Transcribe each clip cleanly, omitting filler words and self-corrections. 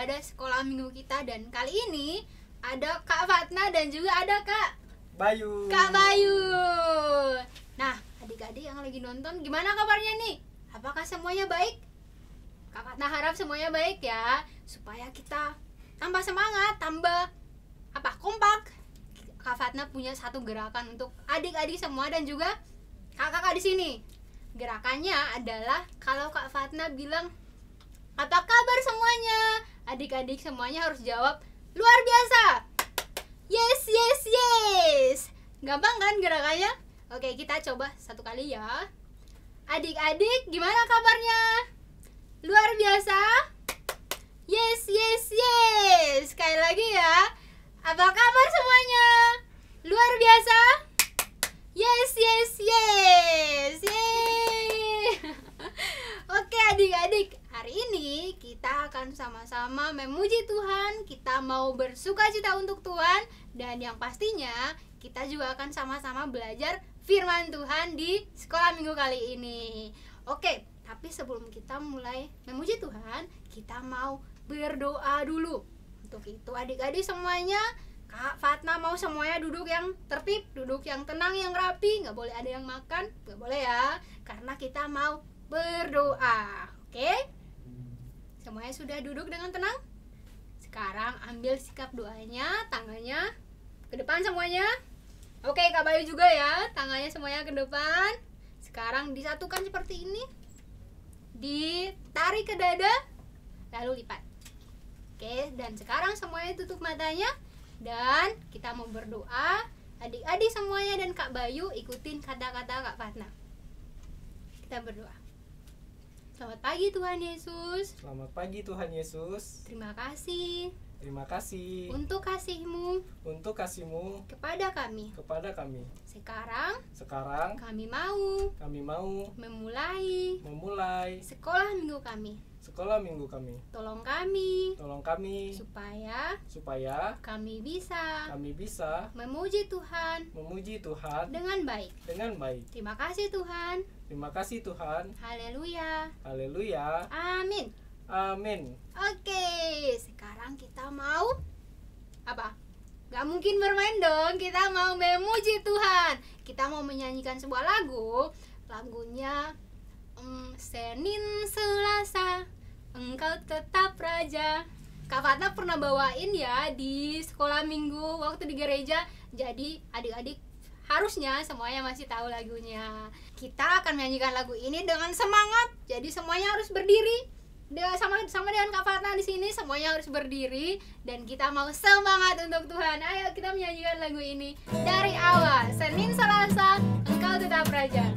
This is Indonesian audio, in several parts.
pada sekolah minggu kita. Dan kali ini ada Kak Fatna dan juga ada Kak Bayu. Nah, adik-adik yang lagi nonton, gimana kabarnya nih? Apakah semuanya baik? Kak Fatna harap semuanya baik ya, supaya kita tambah semangat, tambah kompak. Kak Fatna punya satu gerakan untuk adik-adik semua dan juga kakak-kakak di sini. Gerakannya adalah kalau Kak Fatna bilang apa kabar semuanya, adik-adik semuanya harus jawab luar biasa. Yes. Gampang kan gerakannya? Oke, kita coba satu kali ya. Adik-adik, gimana kabarnya? Luar biasa? Yes. Sekali lagi ya. Apa kabar semuanya? Luar biasa? Yes. Yeay. Oke adik-adik, hari ini kita akan sama-sama memuji Tuhan. Kita mau bersukacita untuk Tuhan. Dan yang pastinya kita juga akan sama-sama belajar firman Tuhan di sekolah minggu kali ini. Oke, tapi sebelum kita mulai memuji Tuhan, kita mau berdoa dulu. Untuk itu adik-adik semuanya, Kak Fatna mau semuanya duduk yang tertib, duduk yang tenang, yang rapi. Gak boleh ada yang makan, gak boleh ya, karena kita mau berdoa. Oke? Semuanya sudah duduk dengan tenang? Sekarang ambil sikap doanya, tangannya ke depan semuanya. Oke, Kak Bayu juga ya, tangannya semuanya ke depan. Sekarang disatukan seperti ini, ditarik ke dada, lalu lipat. Oke, dan sekarang semuanya tutup matanya dan kita mau berdoa. Adik-adik semuanya dan Kak Bayu ikutin kata-kata Kak Fatna. Kita berdoa. Selamat pagi Tuhan Yesus. Selamat pagi Tuhan Yesus. Terima kasih untuk kasih-Mu kepada kami. Sekarang kami mau memulai sekolah minggu kami. Tolong kami supaya kami bisa memuji Tuhan dengan baik. Terima kasih Tuhan. Haleluya. Amin. Oke, sekarang kita mau apa? Gak mungkin bermain dong, kita mau memuji Tuhan. Kita mau menyanyikan sebuah lagu. Lagunya Senin Selasa Engkau Tetap Raja. Kak Fatna pernah bawain ya di sekolah minggu waktu di gereja. Jadi adik-adik harusnya semuanya masih tahu lagunya. Kita akan menyanyikan lagu ini dengan semangat. Jadi semuanya harus berdiri. Sama dengan Kak Fatna di sini, semuanya harus berdiri dan kita mau semangat untuk Tuhan. Ayo kita menyanyikan lagu ini dari awal. Senin Selasa Engkau Tetap Raja.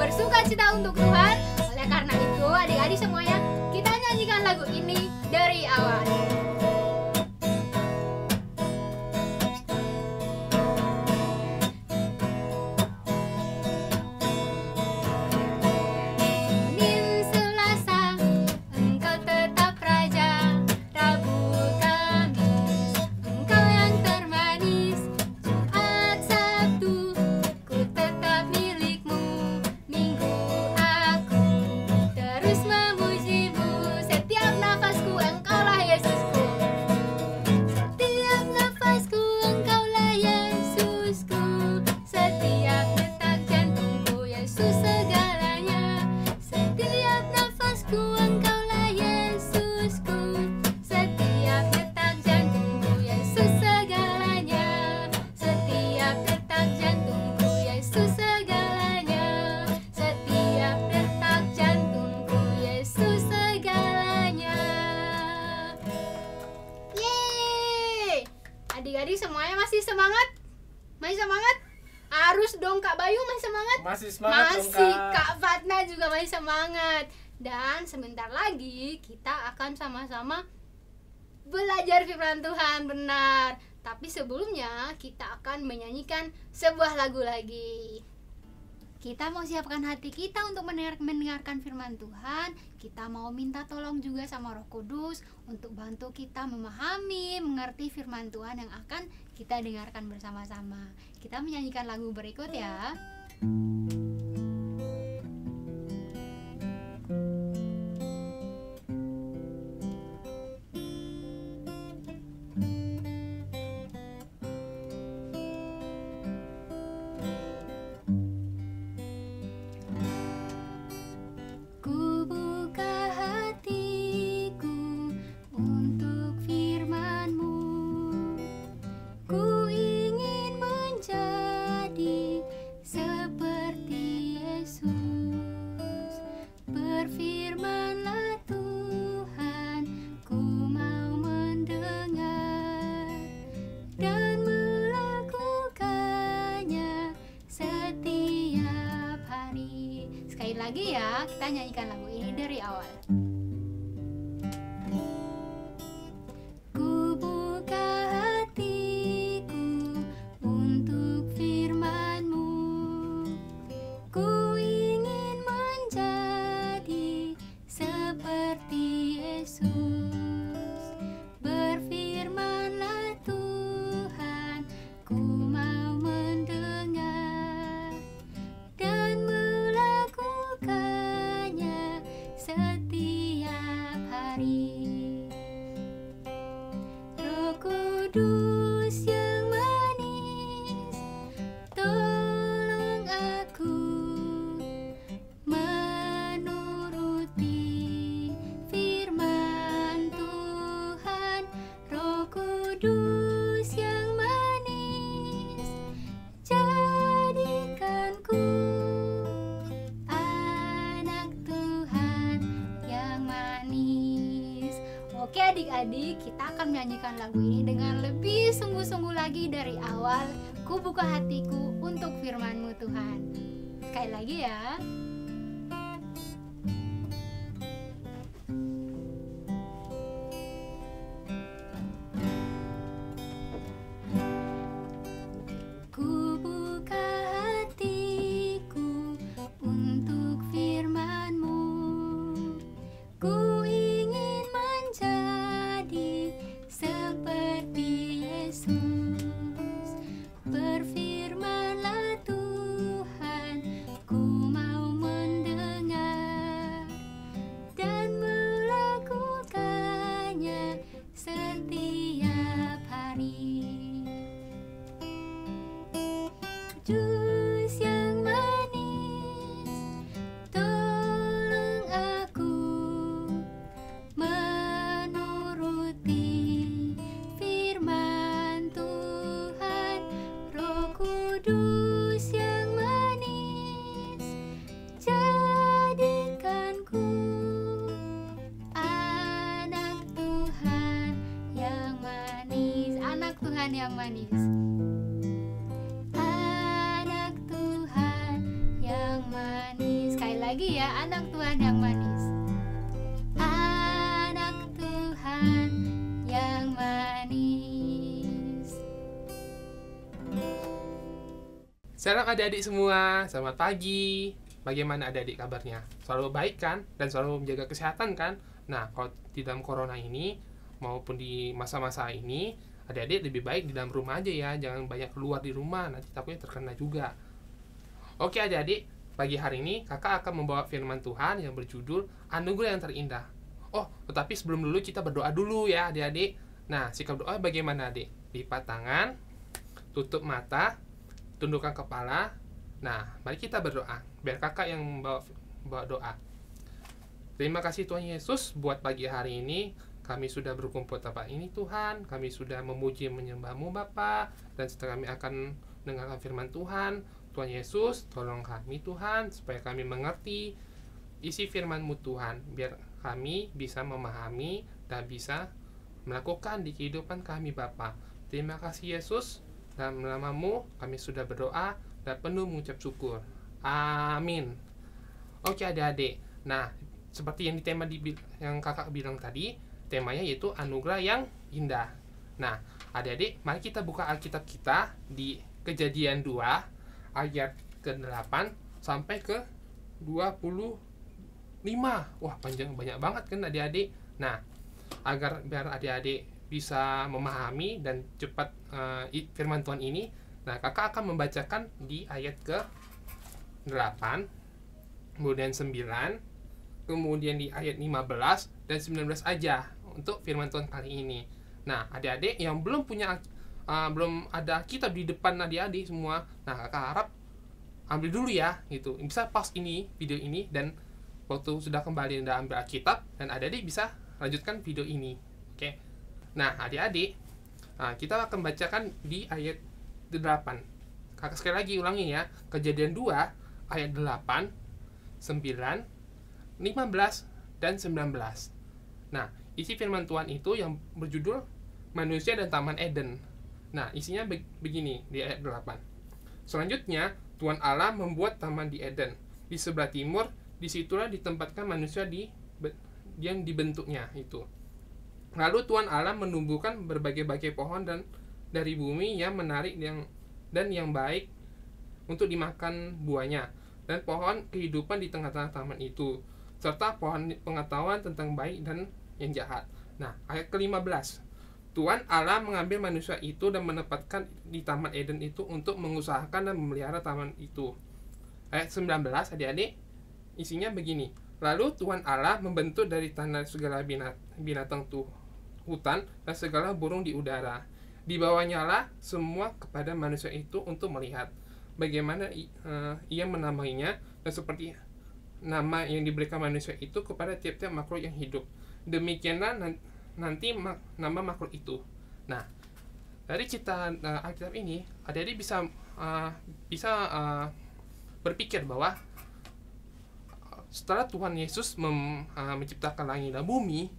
Bersukacita untuk Tuhan. Oleh karena itu adik-adik semuanya, kita nyanyikan lagu ini dari awal. Engkau yang termanis, Engkaulah Yesusku, setiap detak jantungku, Yesus segalanya. Setiap detak jantungku, Yesus segalanya. Setiap detak jantungku, Yesus segalanya. Yeay! Adik-adik semuanya masih semangat? Masih semangat? Harus dong Kak Bayu, masih semangat? Masih semangat dong, masih, Kak. Kak Fatna juga masih semangat. Dan sebentar lagi kita akan sama-sama belajar firman Tuhan, benar. Tapi sebelumnya kita akan menyanyikan sebuah lagu lagi. Kita mau siapkan hati kita untuk mendengarkan firman Tuhan. Kita mau minta tolong juga sama Roh Kudus untuk bantu kita memahami, mengerti firman Tuhan yang akan kita dengarkan bersama-sama. Kita menyanyikan lagu berikut ya. Ku buka hatiku untuk firman-Mu. Ku ingin menjadi seperti Yesus. Berfirman-Lah Tuhan, ku mau mendengar dan melakukannya setiap hari. Sekali lagi ya, kita nyanyikan lagu ini dari awal. Ku buka hatiku untuk firman-Mu. Ku ingin menjadi seperti Yesus. Berfirman-Lah Tuhan, ku mau mendengar dan melakukannya setiap hari. Roh Kudus yang manis, tolong aku menuruti firman Tuhan. Roh Kudus yang manis, jadikanku anak Tuhan yang manis. Oke adik-adik, kita akan menyanyikan lagu ini dengan lebih sungguh-sungguh lagi dari awal. Ku buka hatiku untuk firman-Mu Tuhan. Sekali lagi ya. Ku buka hatiku untuk firman-Mu. Ku ingin menjadi seperti Yesus. Berfirman-Lah Tuhan, ku mau mendengar dan melakukannya setiap hari. Jus yang manis, tolong aku menuruti firman Tuhan. Roh Kudus yang manis, jadikanku anak Tuhan yang manis. Anak Tuhan yang manis. Anak Tuhan yang manis. Sekali lagi ya, anak Tuhan yang manis. Anak Tuhan yang manis. Selamat adik-adik semua, selamat pagi. Bagaimana adik-adik kabarnya? Selalu baik kan? Dan selalu menjaga kesehatan kan? Nah, kalau di dalam corona ini maupun di masa-masa ini, adik-adik lebih baik di dalam rumah aja ya. Jangan banyak keluar di rumah, nanti takutnya terkena juga. Oke adik-adik, pagi hari ini kakak akan membawa firman Tuhan yang berjudul Anugerah yang Terindah. Oh, tetapi sebelum dulu kita berdoa dulu ya adik-adik. Nah, sikap doa bagaimana adik? Lipat tangan, tutup mata, tundukkan kepala. Nah, mari kita berdoa. Biar kakak yang bawa doa. Terima kasih Tuhan Yesus buat pagi hari ini. Kami sudah berkumpul tempat ini Tuhan. Kami sudah memuji menyembah-Mu Bapa. Dan setelah kami akan mendengarkan firman Tuhan. Tuhan Yesus, tolong kami Tuhan, supaya kami mengerti isi firman-Mu Tuhan. Biar kami bisa memahami dan bisa melakukan di kehidupan kami Bapa. Terima kasih Yesus. Dalam nama-Mu kami sudah berdoa dan penuh mengucap syukur. Amin. Oke adik-adik. Nah, seperti yang di tema yang kakak bilang tadi, temanya yaitu anugerah yang indah. Nah, adik-adik, mari kita buka Alkitab kita di Kejadian 2 ayat ke-8 sampai ke 25. Wah, panjang, banyak banget kan adik-adik. Nah, biar adik-adik bisa memahami dan cepat firman Tuhan ini, nah kakak akan membacakan di ayat ke-8, kemudian 9, kemudian di ayat 15 dan 19 aja untuk firman Tuhan kali ini. Nah, adik-adik yang belum ada kitab di depan adik-adik semua, nah kakak harap ambil dulu ya gitu. Bisa pause video ini, dan waktu sudah kembali dan ambil Alkitab, dan adik-adik bisa lanjutkan video ini. Oke. Nah, adik-adik, kita akan bacakan di ayat 8. Kakak sekali lagi ulangi ya. Kejadian 2 ayat 8, 9, 15 dan 19. Nah, isi firman Tuhan itu yang berjudul Manusia dan Taman Eden. Nah, isinya begini di ayat 8. Selanjutnya, Tuhan Allah membuat taman di Eden. Di sebelah timur, disitulah ditempatkan manusia yang dibentuknya itu. Lalu Tuhan Allah menumbuhkan berbagai-bagai pohon dan dari bumi yang menarik dan yang baik untuk dimakan buahnya, dan pohon kehidupan di tengah-tengah taman itu, serta pohon pengetahuan tentang baik dan yang jahat. Nah, ayat ke-15. Tuhan Allah mengambil manusia itu dan menempatkan di Taman Eden itu untuk mengusahakan dan memelihara taman itu. Ayat 19, adik-adik, isinya begini. Lalu Tuhan Allah membentuk dari tanah segala binatang hutan dan segala burung di udara. Dibawanya lah semua kepada manusia itu untuk melihat bagaimana ia menamainya, dan seperti nama yang diberikan manusia itu kepada tiap-tiap makhluk yang hidup. Demikianlah nanti nama makhluk itu. Nah, dari cerita Alkitab ini, adik-adik bisa berpikir bahwa setelah Tuhan Yesus menciptakan langit dan bumi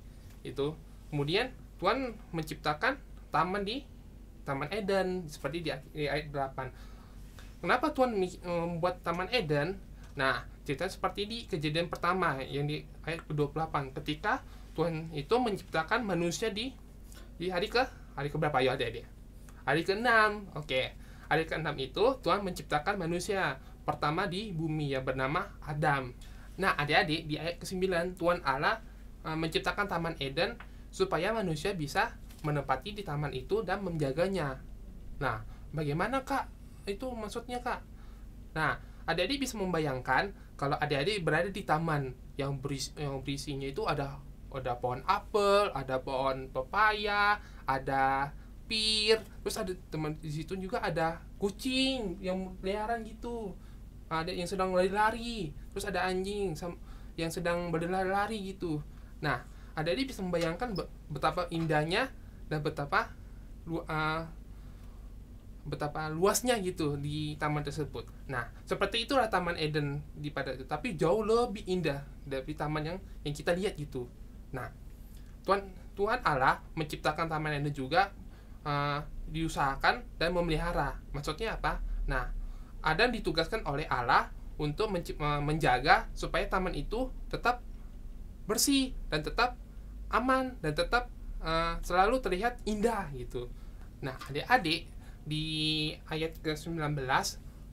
itu, kemudian Tuhan menciptakan taman di Taman Eden seperti di ayat 8. Kenapa Tuhan membuat Taman Eden? Nah, cerita seperti di Kejadian pertama yang di ayat ke-28, ketika Tuhan itu menciptakan manusia di hari ke berapa ya adik-adik? Hari ke-6. Oke. Hari ke-6 itu Tuhan menciptakan manusia pertama di bumi yang bernama Adam. Nah, adik-adik, di ayat ke-9 Tuhan Allah menciptakan Taman Eden supaya manusia bisa menempati di taman itu dan menjaganya. Nah, bagaimana Kak? Itu maksudnya Kak? Nah, adik-adik bisa membayangkan kalau adik-adik berada di taman yang berisinya itu ada pohon apel, ada pohon pepaya, ada pir, terus ada teman di situ juga ada kucing yang peliharaan gitu, ada yang sedang lari-lari, terus ada anjing yang sedang berlari-lari gitu. Nah, adik-adik bisa membayangkan betapa indahnya dan betapa luasnya gitu di taman tersebut. Nah, seperti itulah Taman Eden pada itu, tapi jauh lebih indah dari taman yang kita lihat gitu. Nah, Tuhan Allah menciptakan Taman Eden juga diusahakan dan memelihara. Maksudnya apa? Nah, Adam ditugaskan oleh Allah untuk menjaga supaya taman itu tetap bersih dan tetap aman dan tetap selalu terlihat indah gitu. Nah, adik-adik, di ayat ke-19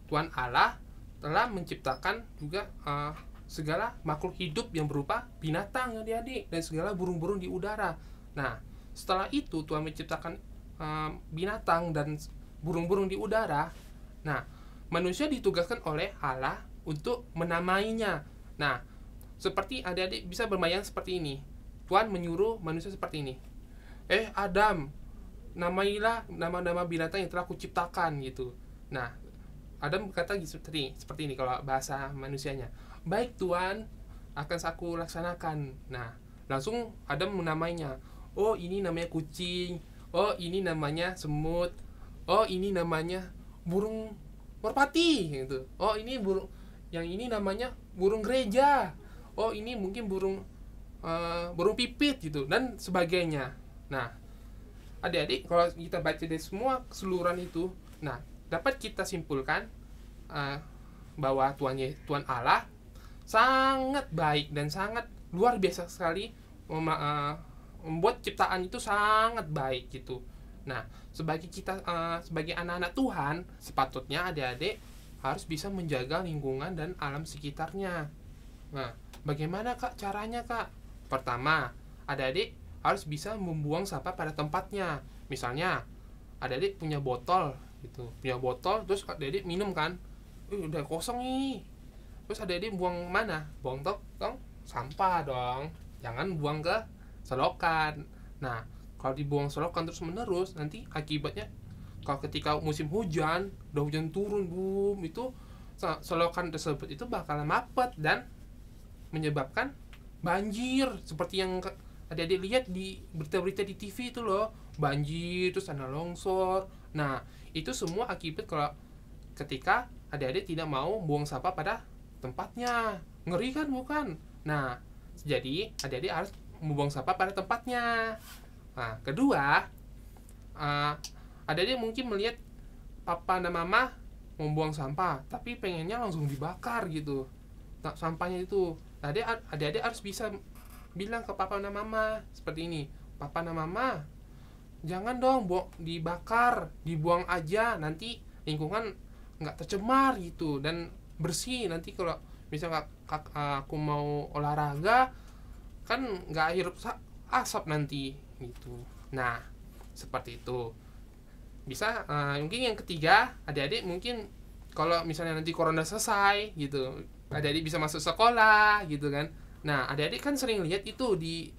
Tuhan Allah telah menciptakan juga segala makhluk hidup yang berupa binatang adik-adik dan segala burung-burung di udara. Nah, setelah itu Tuhan menciptakan binatang dan burung-burung di udara. Nah, manusia ditugaskan oleh Allah untuk menamainya. Nah, seperti adik-adik bisa berbayang seperti ini. Tuhan menyuruh manusia seperti ini. Adam, namailah nama-nama binatang yang telah kuciptakan gitu. Nah, Adam berkata seperti ini kalau bahasa manusianya. Baik Tuhan, akan aku laksanakan. Nah, langsung ada menamainya. Oh, ini namanya kucing. Oh, ini namanya semut. Oh, ini namanya burung merpati gitu. Oh, ini burung, yang ini namanya burung gereja. Oh, ini mungkin burung pipit gitu dan sebagainya. Nah, adik-adik kalau kita baca dari semua keseluruhan itu, nah dapat kita simpulkan bahwa Tuhan Allah sangat baik dan sangat luar biasa sekali, membuat ciptaan itu sangat baik gitu. Nah, sebagai kita sebagai anak-anak Tuhan, sepatutnya adik-adik harus bisa menjaga lingkungan dan alam sekitarnya. Nah, bagaimana Kak caranya Kak? Pertama, adik-adik harus bisa membuang sampah pada tempatnya. Misalnya, adik-adik punya botol gitu, terus adik-adik minum kan, udah kosong nih. Terus adik-adik buang mana? Buang tong sampah dong. Jangan buang ke selokan. Nah, kalau dibuang selokan terus menerus, nanti akibatnya kalau ketika musim hujan, udah hujan turun, boom, itu selokan tersebut itu bakalan mapet dan menyebabkan banjir, seperti yang adik-adik lihat di berita-berita di TV itu loh, banjir, terus ada longsor. Nah, itu semua akibat kalau ketika adik-adik tidak mau buang sampah pada tempatnya. Ngeri kan, bukan? Nah, jadi adik-adik harus membuang sampah pada tempatnya. Nah, kedua, adik-adik mungkin melihat papa dan mama membuang sampah, tapi pengennya langsung dibakar gitu. Nah, sampahnya itu. Adik-adik harus bisa bilang ke papa dan mama seperti ini. Papa dan mama, jangan dong dibakar, dibuang aja, nanti lingkungan nggak tercemar gitu dan bersih. Nanti kalau misalnya aku mau olahraga kan nggak hirup asap nanti gitu. Nah, seperti itu. Bisa mungkin yang ketiga, adik-adik mungkin kalau misalnya nanti corona selesai gitu, adik-adik bisa masuk sekolah gitu kan. Nah, adik-adik kan sering lihat itu di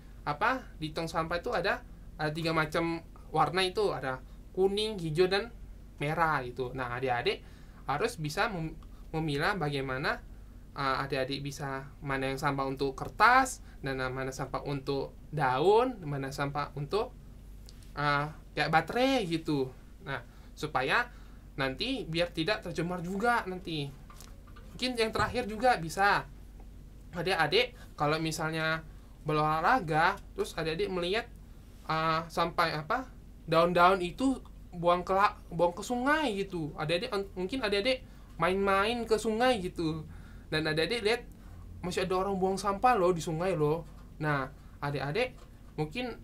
tong sampah itu ada 3 macam warna itu, ada kuning, hijau dan merah gitu. Nah, adik-adik harus bisa memilah bagaimana adik-adik bisa mana yang sampah untuk kertas dan mana sampah untuk daun, mana sampah untuk kayak baterai gitu. Nah, supaya nanti biar tidak tercemar juga nanti. Mungkin yang terakhir juga bisa adik-adik kalau misalnya berolahraga terus adik-adik melihat sampai daun-daun itu buang ke sungai gitu. Mungkin adik-adik main-main ke sungai gitu. Dan adik-adik lihat masih ada orang buang sampah loh di sungai loh. Nah, adik-adik mungkin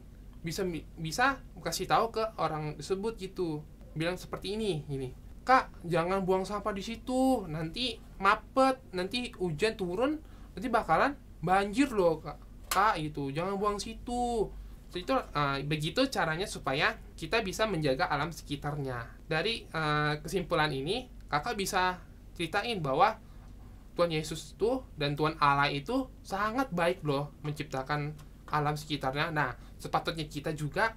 bisa kasih tahu ke orang tersebut gitu. Bilang seperti ini, Kak, jangan buang sampah di situ, nanti mapet, nanti hujan turun, nanti bakalan banjir loh, Kak gitu. Jangan buang situ. Itu begitu caranya supaya kita bisa menjaga alam sekitarnya. Dari kesimpulan ini, Kakak bisa ceritain bahwa Tuhan Yesus itu dan Tuhan Allah itu sangat baik loh menciptakan alam sekitarnya. Nah, sepatutnya kita juga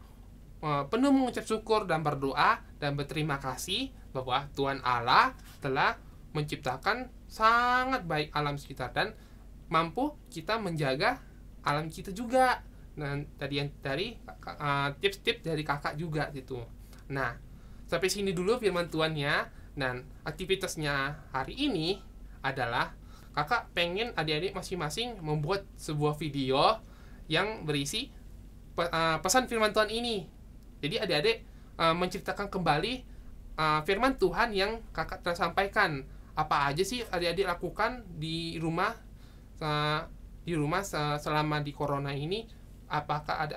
penuh mengucap syukur dan berdoa dan berterima kasih bahwa Tuhan Allah telah menciptakan sangat baik alam sekitar dan mampu kita menjaga alam kita juga. Dan dari tips-tips dari kakak juga gitu. Nah, sampai sini dulu firman Tuhannya. Dan aktivitasnya hari ini adalah kakak pengen adik-adik masing-masing membuat sebuah video yang berisi pesan firman Tuhan ini. Jadi adik-adik menceritakan kembali firman Tuhan yang kakak telah sampaikan. Apa aja sih adik-adik lakukan di rumah selama di corona ini? Apakah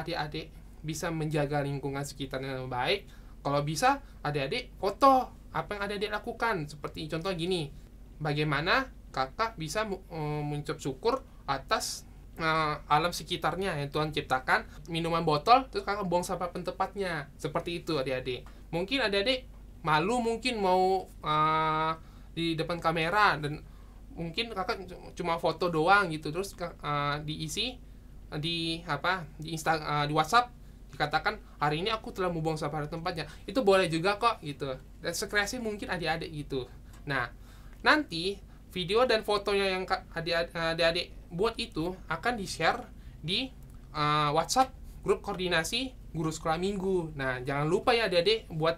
adik-adik bisa menjaga lingkungan sekitarnya dengan baik? Kalau bisa, adik-adik foto apa yang adik-adik lakukan. Seperti contoh gini, bagaimana kakak bisa mengucap syukur atas alam sekitarnya yang Tuhan ciptakan, minuman botol, terus kakak buang sampah tempatnya. Seperti itu adik-adik. Mungkin adik-adik malu mungkin mau di depan kamera dan mungkin kakak cuma foto doang gitu, terus diisi di WhatsApp dikatakan hari ini aku telah membuang sampah di tempatnya. Itu boleh juga kok gitu. Dan sekreasi mungkin adik-adik gitu. Nah, nanti video dan fotonya yang adik-adik buat itu akan di-share di WhatsApp grup koordinasi guru sekolah minggu. Nah, jangan lupa ya adik-adik buat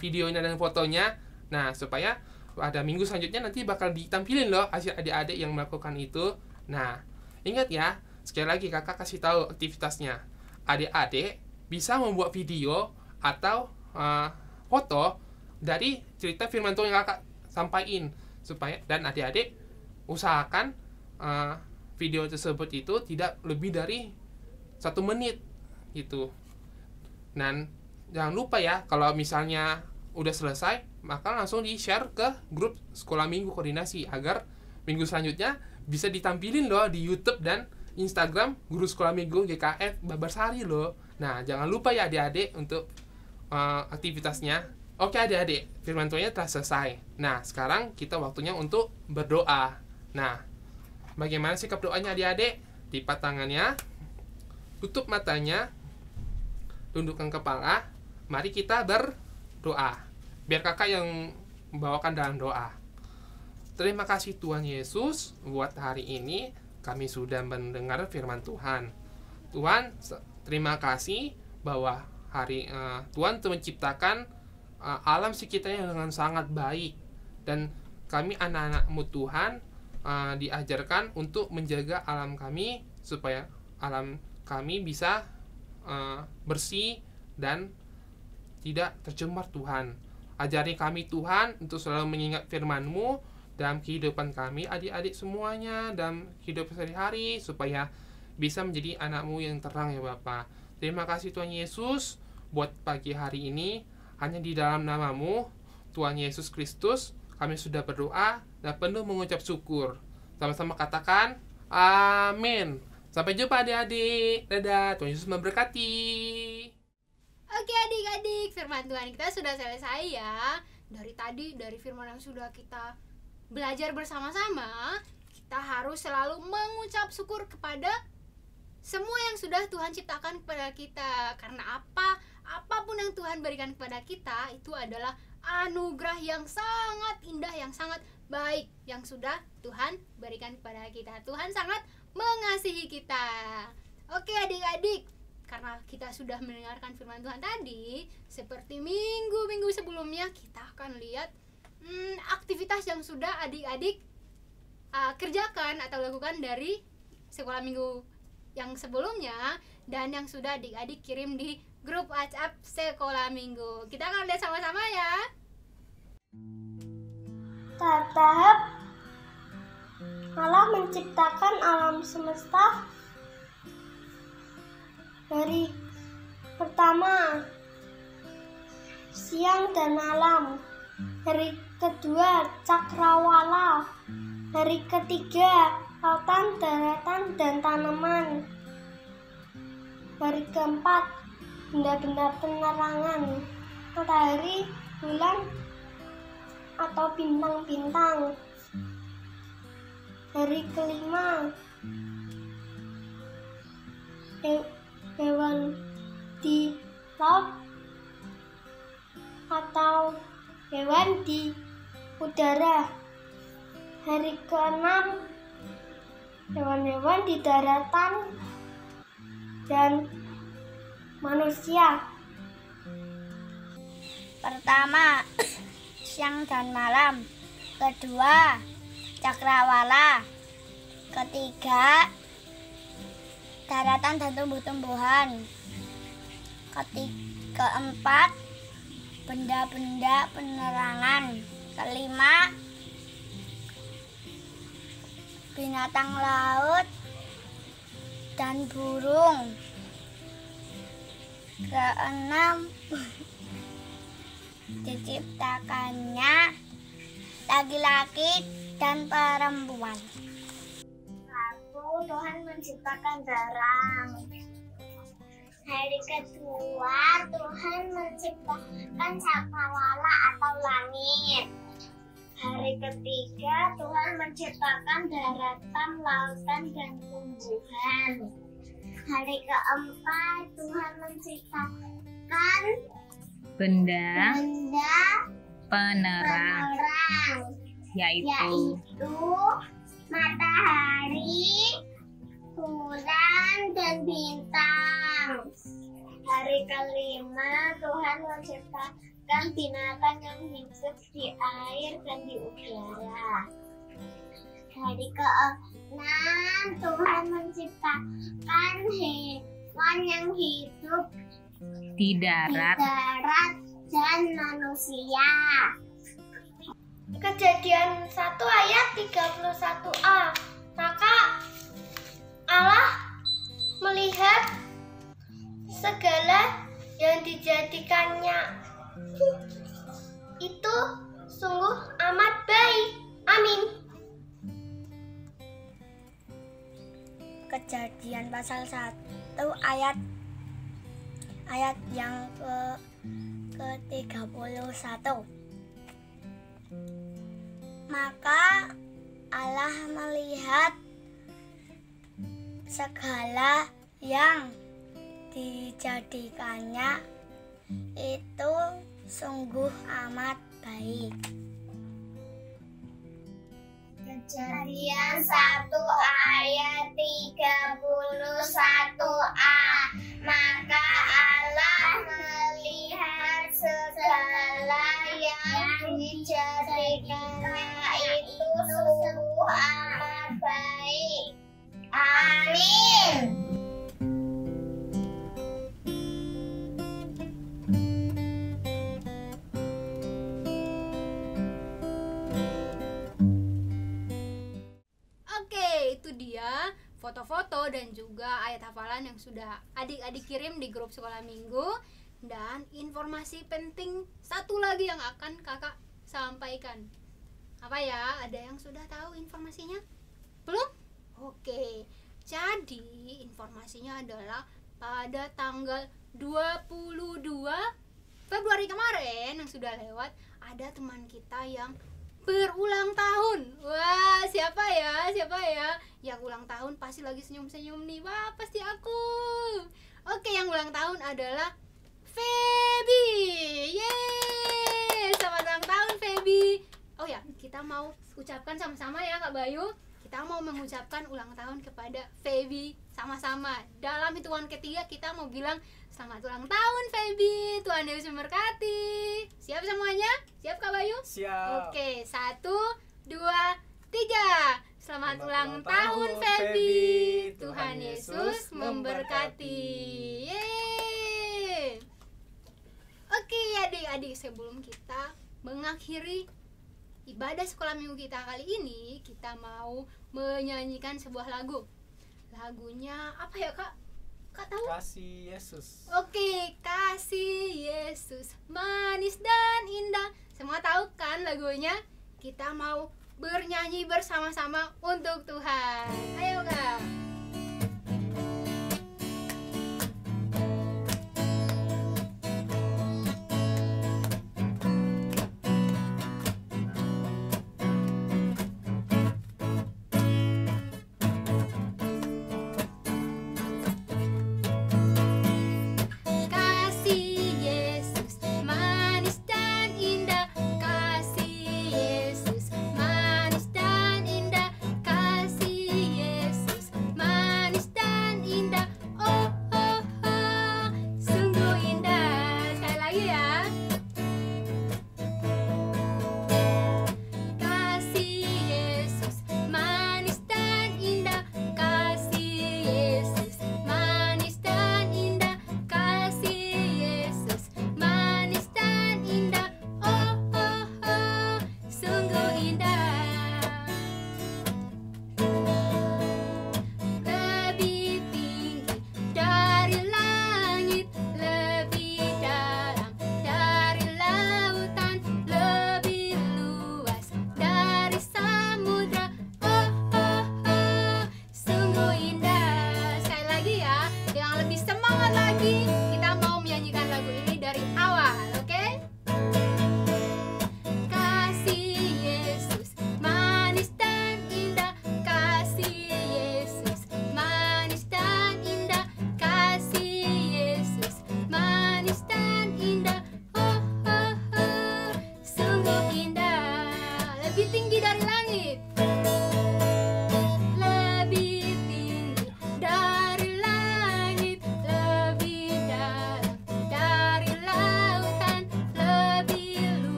videonya dan fotonya. Nah, supaya pada minggu selanjutnya nanti bakal ditampilin loh hasil adik-adik yang melakukan itu. Nah, ingat ya, sekali lagi kakak kasih tahu aktivitasnya. Adik-adik bisa membuat video atau foto dari cerita firman Tuhan yang kakak sampaikan, supaya dan adik-adik usahakan video tersebut itu tidak lebih dari 1 menit gitu. Dan jangan lupa ya, kalau misalnya udah selesai, maka langsung di-share ke grup sekolah minggu koordinasi agar minggu selanjutnya bisa ditampilin loh di YouTube dan Instagram guru sekolah minggu GKF Babarsari loh. Nah, jangan lupa ya adik-adik untuk aktivitasnya. Oke adik-adik, firman Tuhannya telah selesai. Nah, sekarang kita waktunya untuk berdoa. Nah, bagaimana sikap doanya adik-adik? Lipat tangannya, tutup matanya, tundukkan kepala. Mari kita berdoa. Biar kakak yang membawakan dalam doa. Terima kasih Tuhan Yesus, buat hari ini kami sudah mendengar firman Tuhan. Tuhan, terima kasih bahwa Tuhan telah menciptakan alam sekitarnya dengan sangat baik. Dan kami anak-anak-Mu Tuhan diajarkan untuk menjaga alam kami supaya alam kami bisa bersih dan tidak tercemar Tuhan. Ajari kami Tuhan untuk selalu mengingat firman-Mu dalam kehidupan kami, adik-adik semuanya, dalam kehidupan sehari-hari, supaya bisa menjadi anak-Mu yang terang ya Bapa. Terima kasih Tuhan Yesus, buat pagi hari ini, hanya di dalam nama-Mu, Tuhan Yesus Kristus, kami sudah berdoa dan penuh mengucap syukur. Sama-sama katakan, amin. Sampai jumpa adik-adik. Dadah, Tuhan Yesus memberkati. Oke adik-adik, firman Tuhan kita sudah selesai ya. Dari firman yang sudah kita belajar bersama-sama, kita harus selalu mengucap syukur kepada semua yang sudah Tuhan ciptakan kepada kita. Karena apapun yang Tuhan berikan kepada kita, itu adalah anugerah yang sangat indah, yang sangat baik, yang sudah Tuhan berikan kepada kita. Tuhan sangat mengasihi kita. Oke adik-adik, karena kita sudah mendengarkan firman Tuhan tadi, seperti minggu-minggu sebelumnya, kita akan lihat aktivitas yang sudah adik-adik kerjakan atau lakukan dari sekolah minggu yang sebelumnya dan yang sudah adik-adik kirim di grup WhatsApp sekolah minggu. Kita akan lihat sama-sama ya. Tahap Allah menciptakan alam semesta. Hari pertama, siang dan malam. Hari kedua, cakrawala. Hari ketiga, lautan, daratan, dan tanaman. Hari keempat, benda-benda penerangan. Matahari, bulan, atau bintang-bintang. Hari kelima, hewan di laut atau hewan di udara. Hari keenam, hewan-hewan di daratan dan manusia. Pertama, siang dan malam. Kedua, cakrawala. Ketiga, daratan dan tumbuh-tumbuhan. Keempat, benda-benda penerangan. Kelima, binatang laut dan burung. Keenam, diciptakannya laki-laki dan perempuan. Lalu Tuhan menciptakan darah. Hari kedua, Tuhan menciptakan cakrawala atau langit. Hari ketiga, Tuhan menciptakan daratan, lautan, dan tumbuhan. Hari keempat, Tuhan menciptakan benda penerang. yaitu matahari, bulan, dan bintang. Hari kelima, Tuhan menciptakan binatang yang hidup di air dan di udara. Hari keenam, Tuhan menciptakan hewan yang hidup di darat dan manusia. Kejadian 1 ayat 31a. Maka Allah melihat segala yang dijadikannya itu sungguh amat baik. Amin. Kejadian pasal 1 ayat yang ke-31. Maka Allah melihat segala yang dijadikannya itu sungguh amat baik. Kejadian 1 ayat 31a. Maka Allah melihat segala yang dijadikannya itu sungguh amat baik. Amin. Oke, itu dia foto-foto dan juga ayat hafalan yang sudah adik-adik kirim di grup sekolah minggu. Dan informasi penting satu lagi yang akan kakak sampaikan. Apa ya? Ada yang sudah tahu informasinya? Belum? Oke, jadi informasinya adalah pada tanggal 22 Februari kemarin yang sudah lewat, ada teman kita yang berulang tahun. Wah, siapa ya? Yang ulang tahun pasti lagi senyum-senyum nih. Wah, pasti aku. Oke, yang ulang tahun adalah Feby. Yeay, selamat ulang tahun Feby. Oh ya, kita mau ucapkan sama-sama ya Kak Bayu. Kita mau mengucapkan ulang tahun kepada Feby sama-sama. Dalam hitungan ketiga kita mau bilang selamat ulang tahun Feby. Tuhan Yesus memberkati. Siap semuanya? Siap Kak Bayu? Siap. Oke, 1, 2, 3. Selamat ulang tahun Feby. Tuhan Yesus memberkati. Yeay. Oke adik-adik, sebelum kita mengakhiri ibadah sekolah minggu kita kali ini, kita mau menyanyikan sebuah lagu. Lagunya apa ya Kak? Kak tahu? Kasih Yesus. Oke, Kasih Yesus manis dan indah. Semua tahu kan lagunya? Kita mau bernyanyi bersama-sama untuk Tuhan. Ayo Kak. Kasih Yesus manis dan indah. Kasih Yesus manis dan indah. Kasih Yesus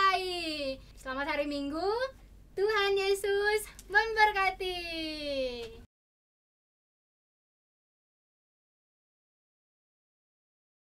baik. Selamat hari Minggu. Tuhan Yesus memberkati.